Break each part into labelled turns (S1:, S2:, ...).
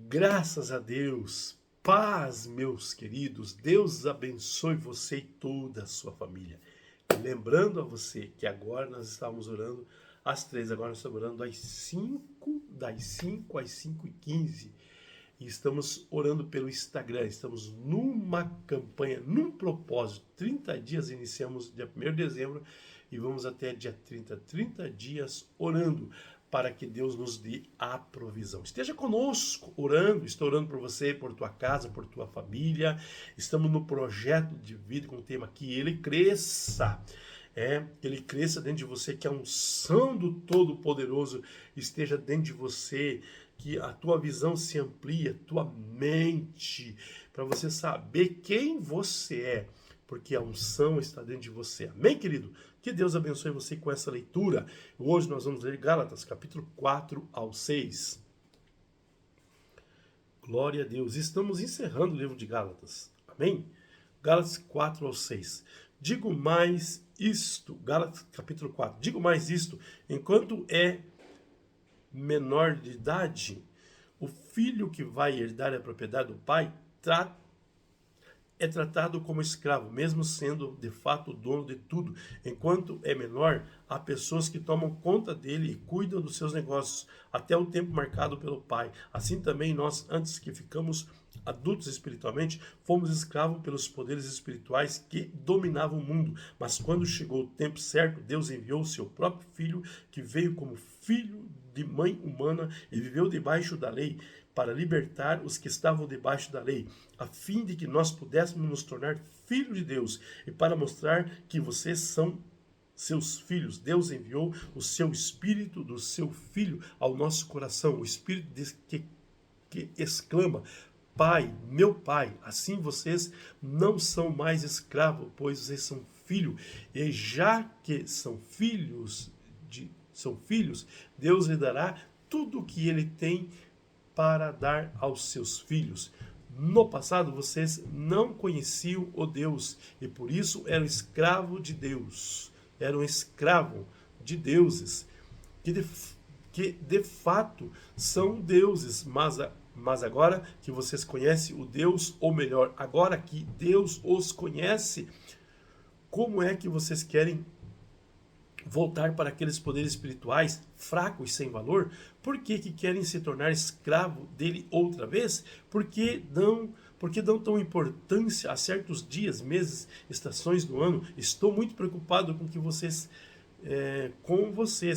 S1: Graças a Deus, paz, meus queridos, Deus abençoe você e toda a sua família. Lembrando a você que agora nós estávamos orando às 3, agora nós estamos orando às 5, das 5 às 5h15. E estamos orando pelo Instagram, estamos numa campanha, num propósito, 30 dias, iniciamos dia 1º de dezembro e vamos até dia 30 dias orando para que Deus nos dê a provisão. Esteja conosco orando, estou orando por você, por tua casa, por tua família. Estamos no projeto de vida com o tema que ele cresça. Que ele cresça dentro de você, que a unção do Todo-Poderoso esteja dentro de você, que a tua visão se amplie, a tua mente, para você saber quem você é, porque a unção está dentro de você. Amém, querido? Que Deus abençoe você com essa leitura. Hoje nós vamos ler Gálatas, capítulo 4 ao 6. Glória a Deus. Estamos encerrando o livro de Gálatas. Amém? Gálatas 4 ao 6. Digo mais isto, Gálatas capítulo 4. Digo mais isto, enquanto é menor de idade, o filho que vai herdar a propriedade do pai é tratado como escravo, mesmo sendo de fato o dono de tudo. Enquanto é menor, há pessoas que tomam conta dele e cuidam dos seus negócios, até o tempo marcado pelo pai. Assim também nós, antes que ficamos adultos espiritualmente, fomos escravos pelos poderes espirituais que dominavam o mundo. Mas quando chegou o tempo certo, Deus enviou o seu próprio filho, que veio como filho de mãe humana e viveu debaixo da lei, para libertar os que estavam debaixo da lei, a fim de que nós pudéssemos nos tornar filhos de Deus, e para mostrar que vocês são seus filhos. Deus enviou o seu Espírito do seu Filho ao nosso coração, o Espírito que exclama: Pai, meu Pai. Assim vocês não são mais escravos, pois vocês são filhos, e já que são filhos, Deus lhe dará tudo o que ele tem para dar aos seus filhos. No passado, vocês não conheciam o Deus e por isso eram escravos de Deus. Eram escravos de deuses, que de fato são deuses, mas agora que vocês conhecem o Deus, ou melhor, agora que Deus os conhece, como é que vocês querem voltar para aqueles poderes espirituais fracos e sem valor? Por que querem se tornar escravo dele outra vez? Porque dão tão importância a certos dias, meses, estações do ano? Estou muito preocupado com vocês.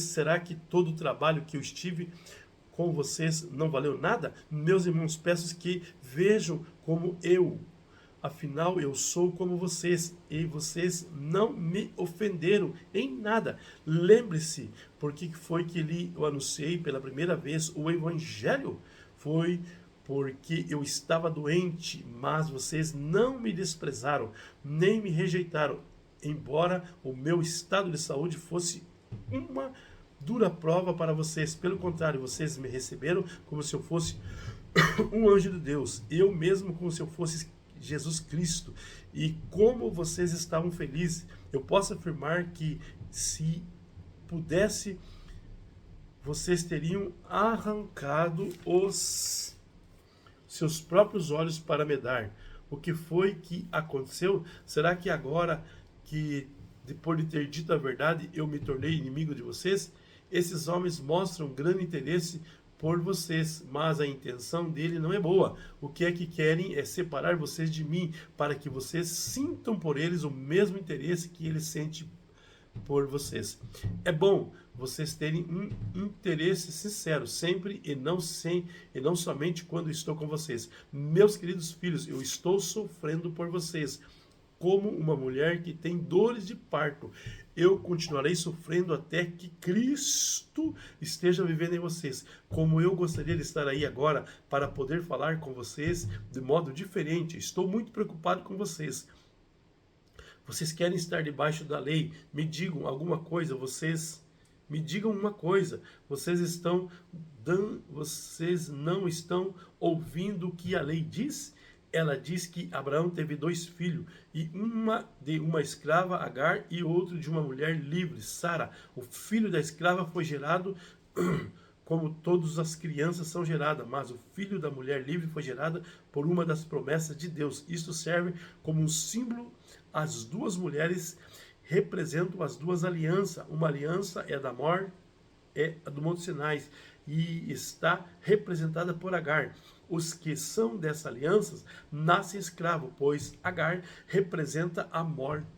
S1: Será que todo o trabalho que eu estive com vocês não valeu nada? Meus irmãos, peço que vejam como eu. Afinal, eu sou como vocês, e vocês não me ofenderam em nada. Lembre-se, por que foi que eu anunciei pela primeira vez o Evangelho? Foi porque eu estava doente, mas vocês não me desprezaram, nem me rejeitaram, embora o meu estado de saúde fosse uma dura prova para vocês. Pelo contrário, vocês me receberam como se eu fosse um anjo de Deus, eu mesmo como se eu fosse Jesus Cristo. E como vocês estavam felizes, eu posso afirmar que, se pudesse, vocês teriam arrancado os seus próprios olhos para me dar. O que foi que aconteceu? Será que agora que, depois de ter dito a verdade, eu me tornei inimigo de vocês? Esses homens mostram grande interesse por vocês, mas a intenção dele não é boa. O que é que querem é separar vocês de mim, para que vocês sintam por eles o mesmo interesse que ele sente por vocês. É bom vocês terem um interesse sincero, sempre e não somente quando estou com vocês. Meus queridos filhos, eu estou sofrendo por vocês, como uma mulher que tem dores de parto. Eu continuarei sofrendo até que Cristo esteja vivendo em vocês. Como eu gostaria de estar aí agora para poder falar com vocês de modo diferente. Estou muito preocupado com vocês. Vocês querem estar debaixo da lei? Me digam alguma coisa. Me digam uma coisa. Vocês não estão ouvindo o que a lei diz? Ela diz que Abraão teve 2 filhos, e uma de uma escrava, Agar, e outro de uma mulher livre, Sara. O filho da escrava foi gerado como todas as crianças são geradas, mas o filho da mulher livre foi gerado por uma das promessas de Deus. Isto serve como um símbolo. As duas mulheres representam as duas alianças. Uma aliança é da morte, é a do Monte Sinai, e está representada por Agar. Os que são dessa aliança nascem escravos, pois Agar representa a morte,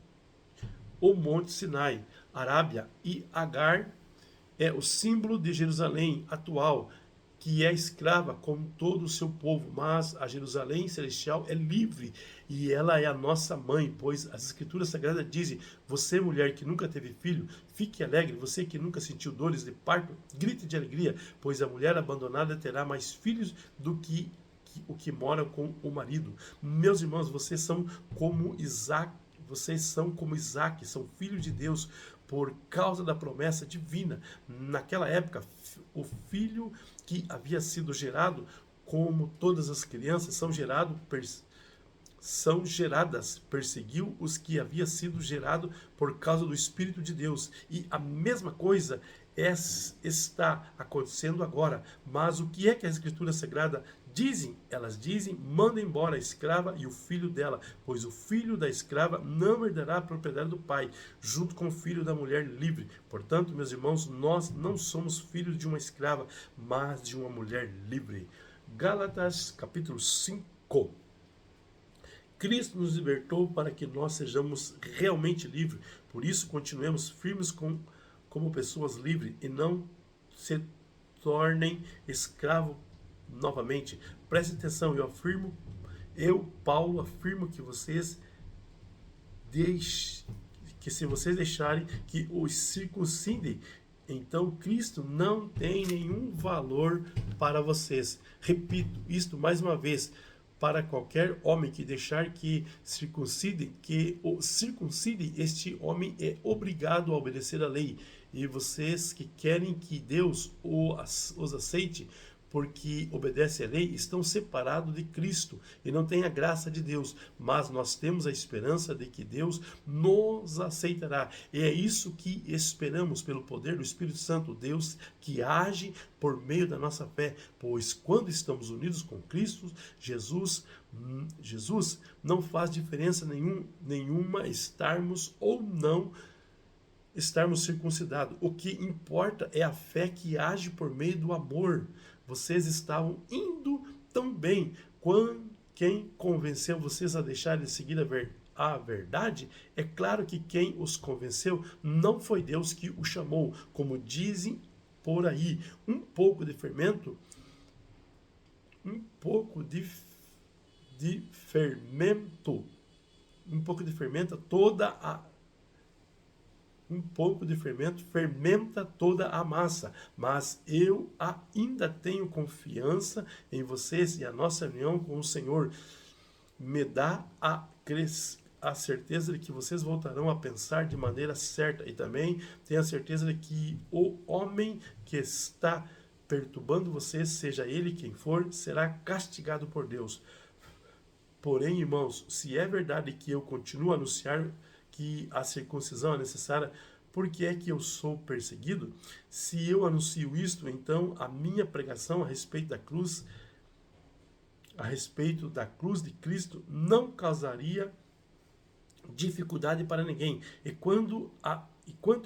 S1: o Monte Sinai, Arábia, e Agar é o símbolo de Jerusalém atual, que é escrava como todo o seu povo, mas a Jerusalém celestial é livre e ela é a nossa mãe, pois as Escrituras Sagradas dizem: você, mulher que nunca teve filho, fique alegre, você que nunca sentiu dores de parto, grite de alegria, pois a mulher abandonada terá mais filhos do que o que mora com o marido. Meus irmãos, vocês são como Isaac. Vocês são como Isaac, são filhos de Deus por causa da promessa divina. Naquela época, o filho que havia sido gerado, como todas as crianças, são geradas, perseguiu os que havia sido gerado por causa do Espírito de Deus. E a mesma coisa está acontecendo agora. Mas o que é que a Escritura Sagrada dizem? Elas dizem: manda embora a escrava e o filho dela, pois o filho da escrava não herdará a propriedade do pai, junto com o filho da mulher livre. Portanto, meus irmãos, nós não somos filhos de uma escrava, mas de uma mulher livre. Gálatas capítulo 5. Cristo nos libertou para que nós sejamos realmente livres. Por isso, continuemos firmes como pessoas livres e não se tornem escravos novamente. Preste atenção, Paulo, afirmo que se vocês deixarem que os circuncidem, então Cristo não tem nenhum valor para vocês. Repito isto mais uma vez: para qualquer homem que deixar que o circuncide, este homem é obrigado a obedecer à lei. E vocês que querem que Deus os aceite porque obedece à lei, estão separados de Cristo e não têm a graça de Deus. Mas nós temos a esperança de que Deus nos aceitará. E é isso que esperamos pelo poder do Espírito Santo, Deus que age por meio da nossa fé. Pois quando estamos unidos com Cristo, Jesus não faz diferença nenhuma estarmos ou não estarmos circuncidados. O que importa é a fé que age por meio do amor. Vocês estavam indo tão bem. Quem convenceu vocês a deixarem de seguir a verdade? É claro que quem os convenceu não foi Deus que o chamou, como dizem por aí. Um pouco de fermento, fermenta toda a massa, mas eu ainda tenho confiança em vocês, e a nossa união com o Senhor me dá a certeza de que vocês voltarão a pensar de maneira certa, e também tenho a certeza de que o homem que está perturbando vocês, seja ele quem for, será castigado por Deus. Porém, irmãos, se é verdade que eu continuo a anunciar que a circuncisão é necessária, por que é que eu sou perseguido? Se eu anuncio isto, então a minha pregação a respeito da cruz de Cristo não causaria dificuldade para ninguém. E quanto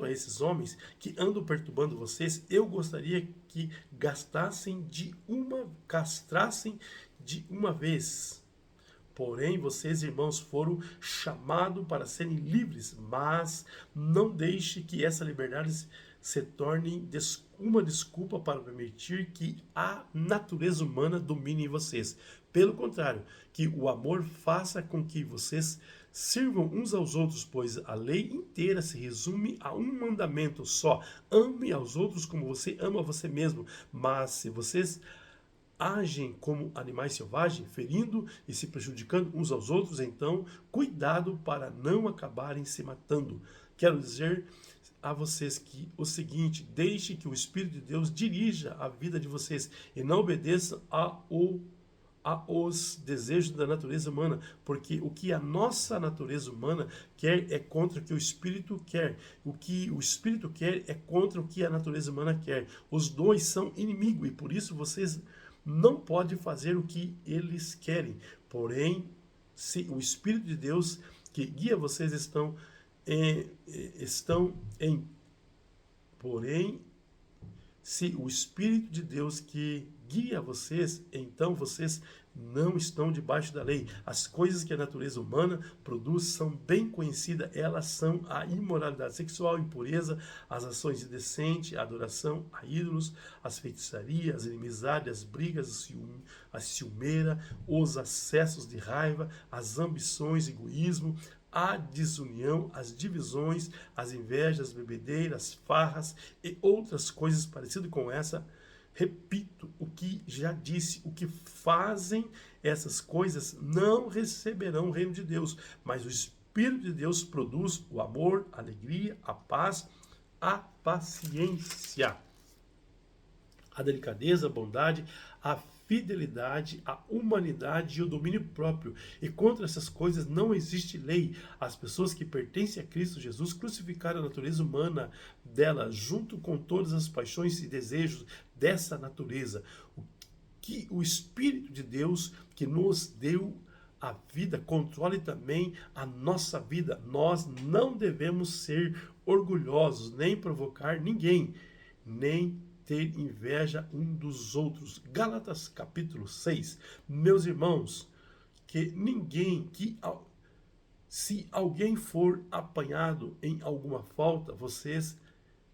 S1: a esses homens que andam perturbando vocês, eu gostaria que castrassem de uma vez. Porém, vocês, irmãos, foram chamados para serem livres, mas não deixe que essa liberdade se torne uma desculpa para permitir que a natureza humana domine em vocês. Pelo contrário, que o amor faça com que vocês sirvam uns aos outros, pois a lei inteira se resume a um mandamento só: ame aos outros como você ama a você mesmo. Mas se vocês agem como animais selvagens, ferindo e se prejudicando uns aos outros, então cuidado para não acabarem se matando. Quero dizer a vocês que o seguinte: deixe que o Espírito de Deus dirija a vida de vocês e não obedeçam aos desejos da natureza humana, porque o que a nossa natureza humana quer é contra o que o Espírito quer. O que o Espírito quer é contra o que a natureza humana quer. Os dois são inimigos e por isso vocês não podem fazer o que eles querem. Porém, se o Espírito de Deus que guia vocês porém, se o Espírito de Deus que guia vocês, então vocês não estão debaixo da lei. As coisas que a natureza humana produz são bem conhecidas, elas são a imoralidade sexual, a impureza, as ações indecentes, a adoração a ídolos, as feitiçarias, as inimizades, as brigas, a ciumeira, os acessos de raiva, as ambições, egoísmo, a desunião, as divisões, as invejas, bebedeiras, farras e outras coisas parecidas com essa. Repito o que já disse: o que fazem essas coisas não receberão o reino de Deus, mas o Espírito de Deus produz o amor, a alegria, a paz, a paciência, a delicadeza, a bondade, a fidelidade, a humanidade e o domínio próprio. E contra essas coisas não existe lei. As pessoas que pertencem a Cristo Jesus crucificaram a natureza humana dela, junto com todas as paixões e desejos dessa natureza. O que o Espírito de Deus que nos deu a vida controle também a nossa vida. Nós não devemos ser orgulhosos, nem provocar ninguém, nem ter inveja um dos outros. Gálatas capítulo 6. Meus irmãos, se alguém for apanhado em alguma falta, vocês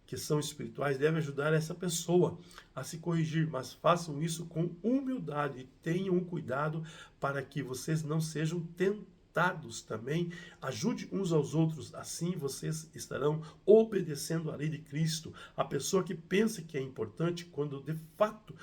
S1: que são espirituais devem ajudar essa pessoa a se corrigir, mas façam isso com humildade e tenham cuidado para que vocês não sejam tentados também. Ajude uns aos outros, assim vocês estarão obedecendo à lei de Cristo. A pessoa que pensa que é importante, quando de fato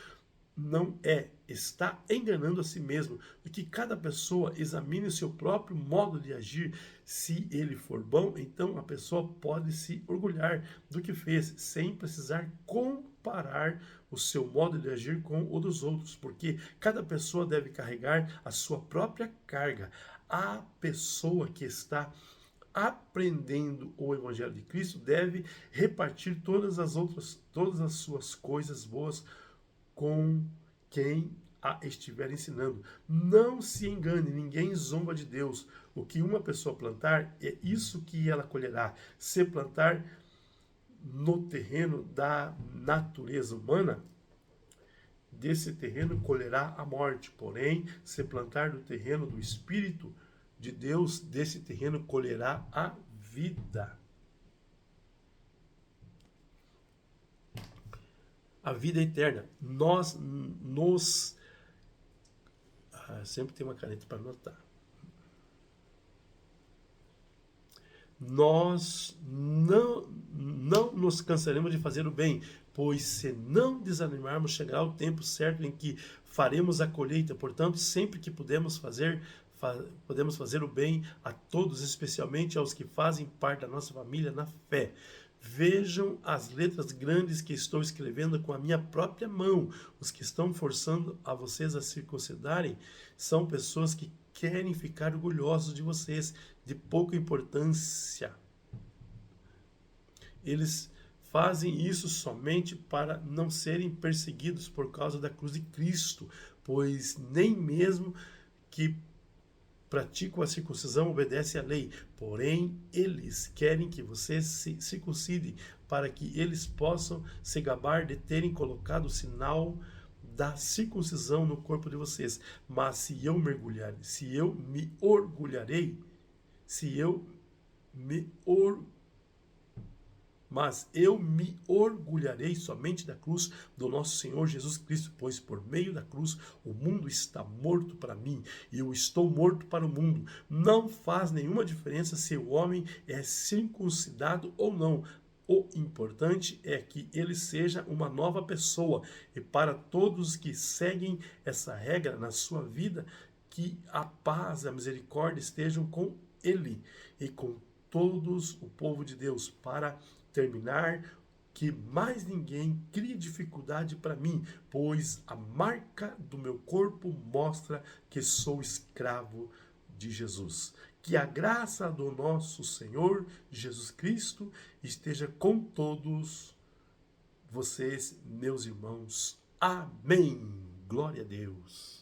S1: não é, está enganando a si mesmo. E que cada pessoa examine o seu próprio modo de agir. Se ele for bom, então a pessoa pode se orgulhar do que fez, sem precisar comparar o seu modo de agir com o dos outros, porque cada pessoa deve carregar a sua própria carga. A pessoa que está aprendendo o Evangelho de Cristo deve repartir todas as suas coisas boas com quem a estiver ensinando. Não se engane, ninguém zomba de Deus. O que uma pessoa plantar, é isso que ela colherá. Se plantar no terreno da natureza humana, desse terreno colherá a morte. Porém, se plantar no terreno do Espírito de Deus, desse terreno colherá a vida. A vida eterna. Sempre tem uma caneta para anotar. Nós não nos cansaremos de fazer o bem, pois se não desanimarmos, chegará o tempo certo em que faremos a colheita. Portanto, sempre que podemos fazer o bem a todos, especialmente aos que fazem parte da nossa família na fé. Vejam as letras grandes que estou escrevendo com a minha própria mão. Os que estão forçando a vocês a circuncidarem são pessoas que querem ficar orgulhosos de vocês, de pouca importância. Eles fazem isso somente para não serem perseguidos por causa da cruz de Cristo, pois nem mesmo que praticam a circuncisão obedecem à lei. Porém, eles querem que vocês se circuncidem, para que eles possam se gabar de terem colocado o sinal da circuncisão no corpo de vocês. Mas se eu me orgulharei somente da cruz do nosso Senhor Jesus Cristo, pois por meio da cruz o mundo está morto para mim e eu estou morto para o mundo. Não faz nenhuma diferença se o homem é circuncidado ou não. O importante é que ele seja uma nova pessoa. E para todos que seguem essa regra na sua vida, que a paz e a misericórdia estejam com ele e com todos o povo de Deus. Para terminar, que mais ninguém crie dificuldade para mim, pois a marca do meu corpo mostra que sou escravo de Jesus. Que a graça do nosso Senhor Jesus Cristo esteja com todos vocês, meus irmãos. Amém. Glória a Deus.